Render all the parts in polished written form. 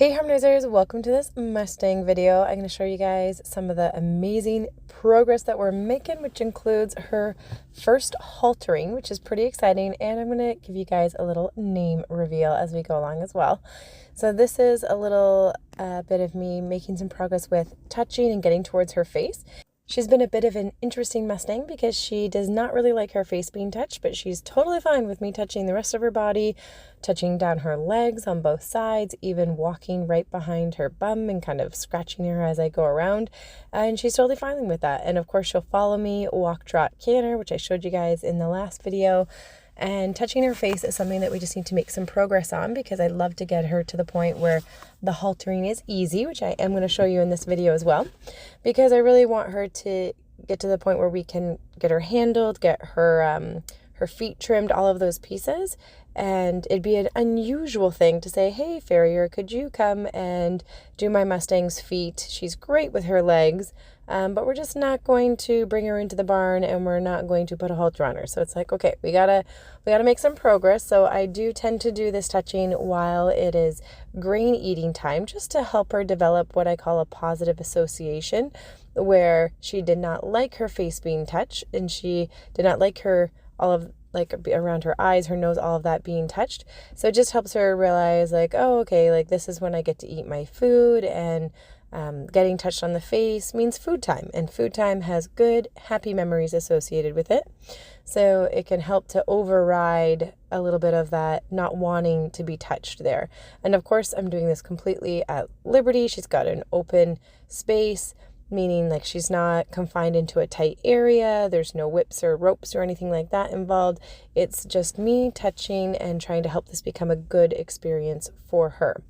Hey harmonizers, welcome to this Mustang video. I'm going to show you guys some of the amazing progress that we're making, which includes her first haltering, which is pretty exciting, and I'm going to give you guys a little name reveal as we go along as well. So this is a little bit of me making some progress with touching and getting towards her face. She's been a bit of an interesting Mustang because she does not really like her face being touched, but she's totally fine with me touching the rest of her body, touching down her legs on both sides, even walking right behind her bum and kind of scratching her as I go around. And she's totally fine with that. And of course, she'll follow me, walk, trot, canter, which I showed you guys in the last video. And touching her face is something that we just need to make some progress on because I'd love to get her to the point where the haltering is easy, which I am going to show you in this video as well, because I really want her to get to the point where we can get her handled, get her her feet trimmed, all of those pieces. And it'd be an unusual thing to say, hey, farrier, could you come and do my Mustang's feet? She's great with her legs, but we're just not going to bring her into the barn and we're not going to put a halter on her. So it's like, okay, we gotta make some progress. So I do tend to do this touching while it is grain eating time, just to help her develop what I call a positive association, where she did not like her face being touched and she did not like her all of like around her eyes, her nose, all of that being touched. So it just helps her realize like, oh, okay, like this is when I get to eat my food, and getting touched on the face means food time, and food time has good, happy memories associated with it. So it can help to override a little bit of that not wanting to be touched there. And of course, I'm doing this completely at liberty. She's got an open space, meaning like she's not confined into a tight area. There's no whips or ropes or anything like that involved. It's just me touching and trying to help this become a good experience for her.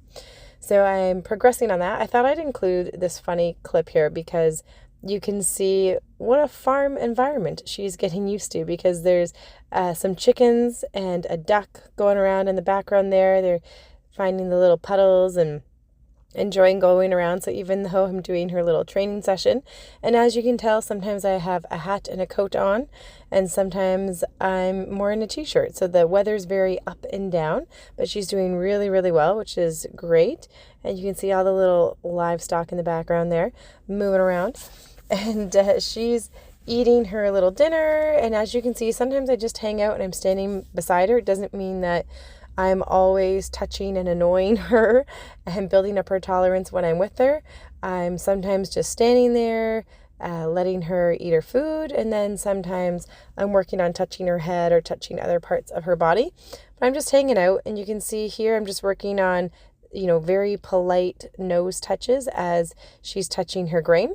So I'm progressing on that. I thought I'd include this funny clip here because you can see what a farm environment she's getting used to, because there's some chickens and a duck going around in the background there. They're finding the little puddles and enjoying going around. So even though I'm doing her little training session, and as you can tell, sometimes I have a hat and a coat on, and sometimes I'm more in a t-shirt. So the weather's very up and down, but she's doing really, really well, which is great. And you can see all the little livestock in the background there moving around, and she's eating her little dinner. And as you can see, sometimes I just hang out and I'm standing beside her. It doesn't mean that I'm always touching and annoying her and building up her tolerance when I'm with her. I'm sometimes just standing there, letting her eat her food, and then sometimes I'm working on touching her head or touching other parts of her body. But I'm just hanging out, and you can see here I'm just working on, very polite nose touches as she's touching her grain.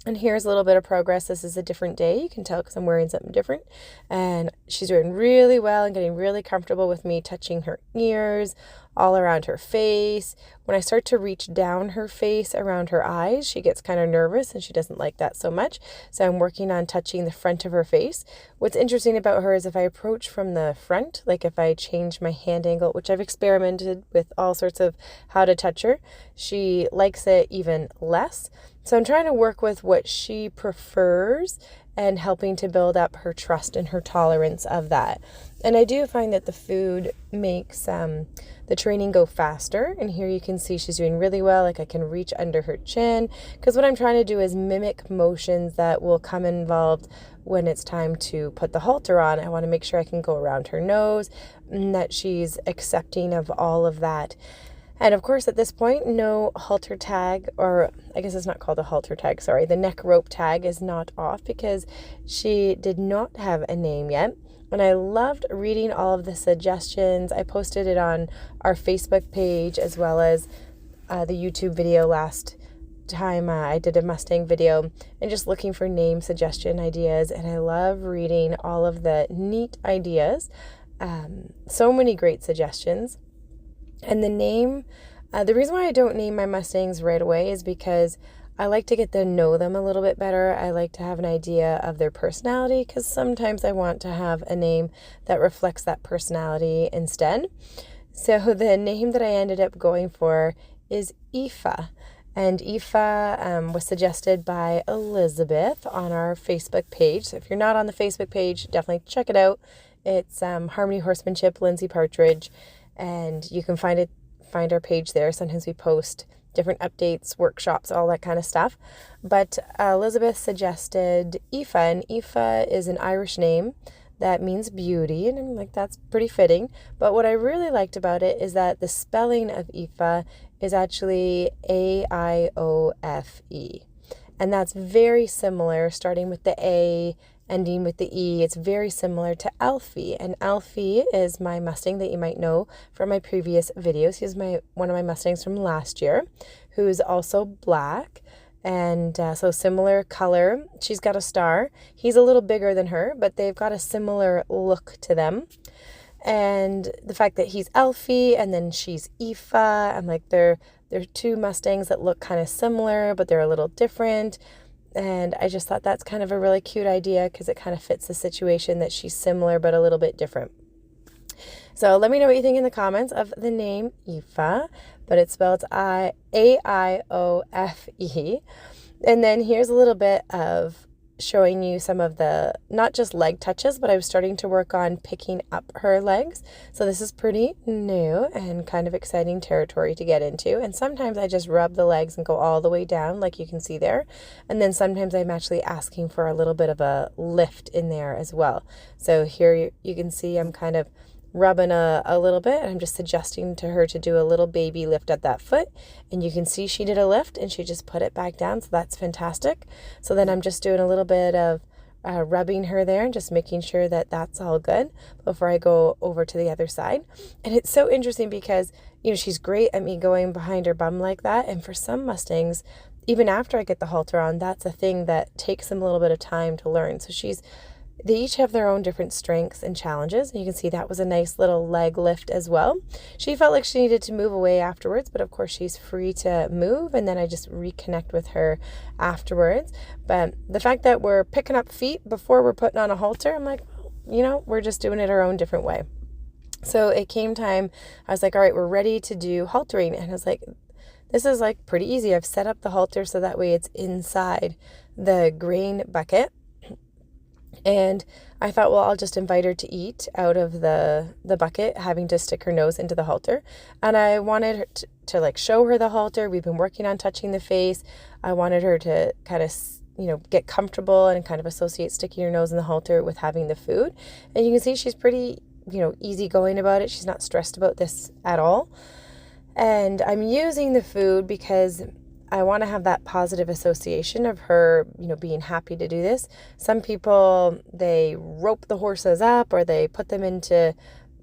And here's a little bit of progress. This is a different day. You can tell because I'm wearing something different. And she's doing really well and getting really comfortable with me touching her ears, all around her face. When I start to reach down her face around her eyes, she gets kind of nervous and she doesn't like that so much. So I'm working on touching the front of her face. What's interesting about her is if I approach from the front, like if I change my hand angle, which I've experimented with all sorts of how to touch her, she likes it even less. So I'm trying to work with what she prefers and helping to build up her trust and her tolerance of that. And I do find that the food makes the training go faster. And here you can see she's doing really well. Like I can reach under her chin, because what I'm trying to do is mimic motions that will come involved when it's time to put the halter on. I want to make sure I can go around her nose and that she's accepting of all of that. And of course, at this point, no halter tag, or I guess it's not called a halter tag, sorry, the neck rope tag is not off because she did not have a name yet. And I loved reading all of the suggestions. I posted it on our Facebook page as well as the YouTube video last time I did a Mustang video, and just looking for name suggestion ideas. And I love reading all of the neat ideas. So many great suggestions. And the name, the reason why I don't name my Mustangs right away is because I like to get to know them a little bit better. I like to have an idea of their personality, because sometimes I want to have a name that reflects that personality instead. So the name that I ended up going for is Eefa. And Eefa was suggested by Elizabeth on our Facebook page. So if you're not on the Facebook page, definitely check it out. It's Harmony Horsemanship, Lindsay Partridge. And you can find find our page there. Sometimes we post different updates, workshops, all that kind of stuff. But Elizabeth suggested Eefa, and Eefa is an Irish name that means beauty, and I'm like, that's pretty fitting. But what I really liked about it is that the spelling of Eefa is actually Aiofe. And that's very similar, starting with the A, ending with the E. It's very similar to Aiofe. And Aiofe is my Mustang that you might know from my previous videos. He's one of my Mustangs from last year, who's also black. And so similar color. She's got a star. He's a little bigger than her, but they've got a similar look to them. And the fact that he's Aiofe and then she's Eefa, I'm like, they're two Mustangs that look kind of similar, but they're a little different. And I just thought that's kind of a really cute idea because it kind of fits the situation that she's similar but a little bit different. So let me know what you think in the comments of the name Eefa, but it's spelled Aiofe. And then here's a little bit of showing you some of the, not just leg touches, but I was starting to work on picking up her legs. So this is pretty new and kind of exciting territory to get into. And sometimes I just rub the legs and go all the way down, like you can see there. And then sometimes I'm actually asking for a little bit of a lift in there as well. So here you can see I'm kind of rubbing a little bit, and I'm just suggesting to her to do a little baby lift at that foot, and you can see she did a lift and she just put it back down, so that's fantastic. So then I'm just doing a little bit of rubbing her there and just making sure that that's all good before I go over to the other side. And it's so interesting because, you know, she's great at me going behind her bum like that, and for some Mustangs, even after I get the halter on, that's a thing that takes them a little bit of time to learn. So they each have their own different strengths and challenges. And you can see that was a nice little leg lift as well. She felt like she needed to move away afterwards, but of course she's free to move. And then I just reconnect with her afterwards. But the fact that we're picking up feet before we're putting on a halter, I'm like, well, you know, we're just doing it our own different way. So it came time, I was like, all right, we're ready to do haltering. And I was like, this is like pretty easy. I've set up the halter so that way it's inside the grain bucket. And I thought, well, I'll just invite her to eat out of the bucket, having to stick her nose into the halter. And I wanted her to like show her the halter. We've been working on touching the face. I wanted her to kind of, you know, get comfortable and kind of associate sticking her nose in the halter with having the food. And you can see she's pretty, you know, easygoing about it. She's not stressed about this at all. And I'm using the food because I want to have that positive association of her, you know, being happy to do this. Some people, they rope the horses up or they put them into,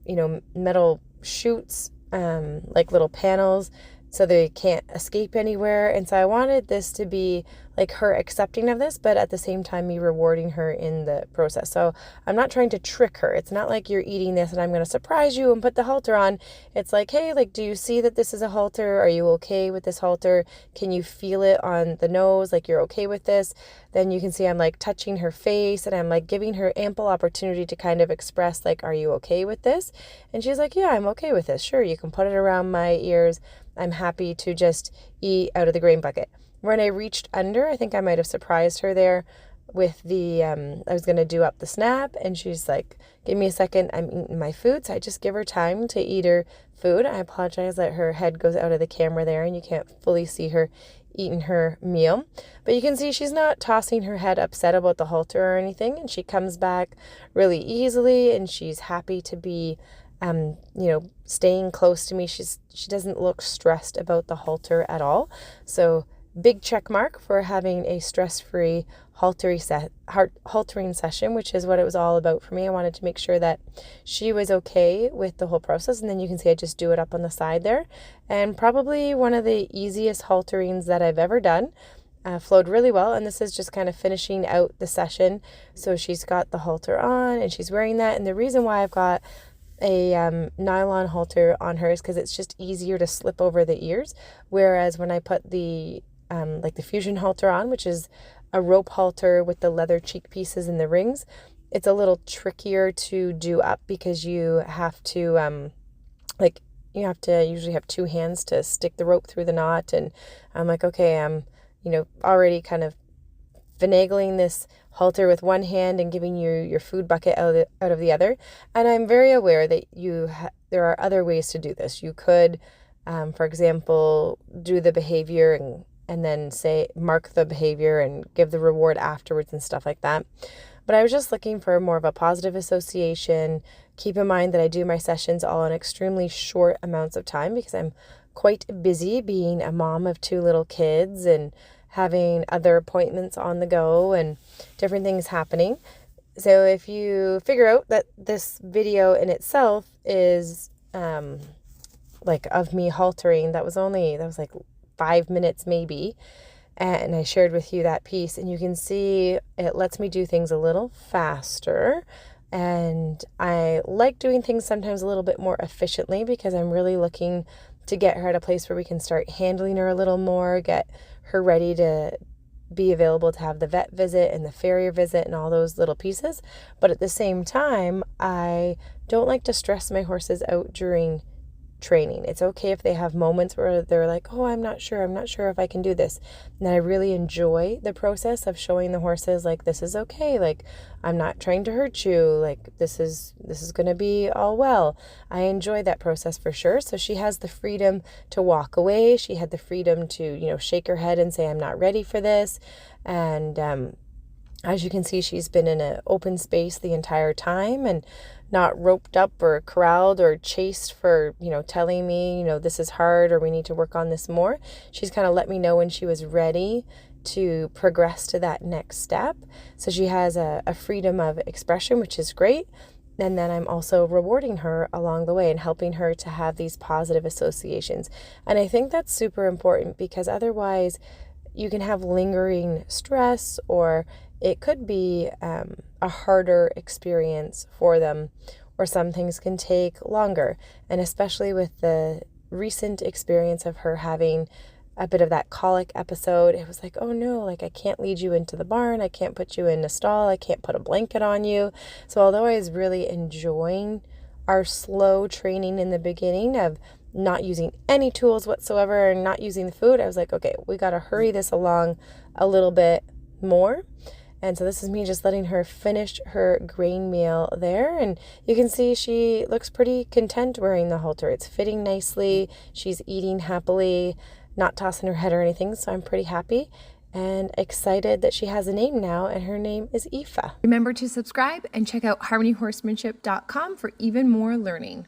you know, metal chutes, like little panels, so they can't escape anywhere. And so I wanted this to be like her accepting of this, but at the same time me rewarding her in the process. So I'm not trying to trick her. It's not like you're eating this and I'm going to surprise you and put the halter on. It's like, hey, like, do you see that this is a halter? Are you okay with this halter? Can you feel it on the nose? Like, you're okay with this? Then you can see I'm like touching her face and I'm like giving her ample opportunity to kind of express like, are you okay with this? And she's like, yeah, I'm okay with this. Sure, you can put it around my ears. I'm happy to just eat out of the grain bucket. When I reached under, I think I might have surprised her there with the, I was going to do up the snap, and she's like, give me a second, I'm eating my food. So I just give her time to eat her food. I apologize that her head goes out of the camera there and you can't fully see her eating her meal. But you can see she's not tossing her head upset about the halter or anything, and she comes back really easily, and she's happy to be you know, staying close to me. She doesn't look stressed about the halter at all. So big check mark for having a stress-free haltering session, which is what it was all about for me. I wanted to make sure that she was okay with the whole process. And then you can see I just do it up on the side there. And probably one of the easiest halterings that I've ever done. Flowed really well, and this is just kind of finishing out the session. So she's got the halter on and she's wearing that. And the reason why I've got a nylon halter on hers because it's just easier to slip over the ears, whereas when I put the like the fusion halter on, which is a rope halter with the leather cheek pieces and the rings, it's a little trickier to do up because you have to usually have two hands to stick the rope through the knot. And I'm like, okay, I'm, you know, already kind of finagling this halter with one hand and giving you your food bucket out of the other. And I'm very aware that there are other ways to do this. You could For example, do the behavior and then say, mark the behavior and give the reward afterwards and stuff like that. But I was just looking for more of a positive association. Keep in mind that I do my sessions all in extremely short amounts of time because I'm quite busy being a mom of 2 little kids and having other appointments on the go and different things happening. So if you figure out that this video in itself is like of me haltering, that was like 5 minutes maybe. And I shared with you that piece, and you can see it lets me do things a little faster. And I like doing things sometimes a little bit more efficiently because I'm really looking to get her at a place where we can start handling her a little more, get her ready to be available to have the vet visit and the farrier visit and all those little pieces. But at the same time, I don't like to stress my horses out during training. It's okay if they have moments where they're like, oh, I'm not sure if I can do this. And I really enjoy the process of showing the horses, like, this is okay, like, I'm not trying to hurt you, like, this is going to be all well. I enjoy that process for sure. So she has the freedom to walk away. She had the freedom to, shake her head and say, I'm not ready for this. And as you can see, she's been in an open space the entire time and not roped up or corralled or chased for, telling me, this is hard or we need to work on this more. She's kind of let me know when she was ready to progress to that next step. So she has a freedom of expression, which is great. And then I'm also rewarding her along the way and helping her to have these positive associations. And I think that's super important because otherwise you can have lingering stress, or it could be a harder experience for them, or some things can take longer. And especially with the recent experience of her having a bit of that colic episode, it was like, oh no, like, I can't lead you into the barn, I can't put you in a stall, I can't put a blanket on you. So although I was really enjoying our slow training in the beginning of not using any tools whatsoever and not using the food, I was like, okay, we got to hurry this along a little bit more. And so this is me just letting her finish her grain meal there. And you can see she looks pretty content wearing the halter. It's fitting nicely. She's eating happily, not tossing her head or anything. So I'm pretty happy and excited that she has a name now, and her name is Eefa. Remember to subscribe and check out harmonyhorsemanship.com for even more learning.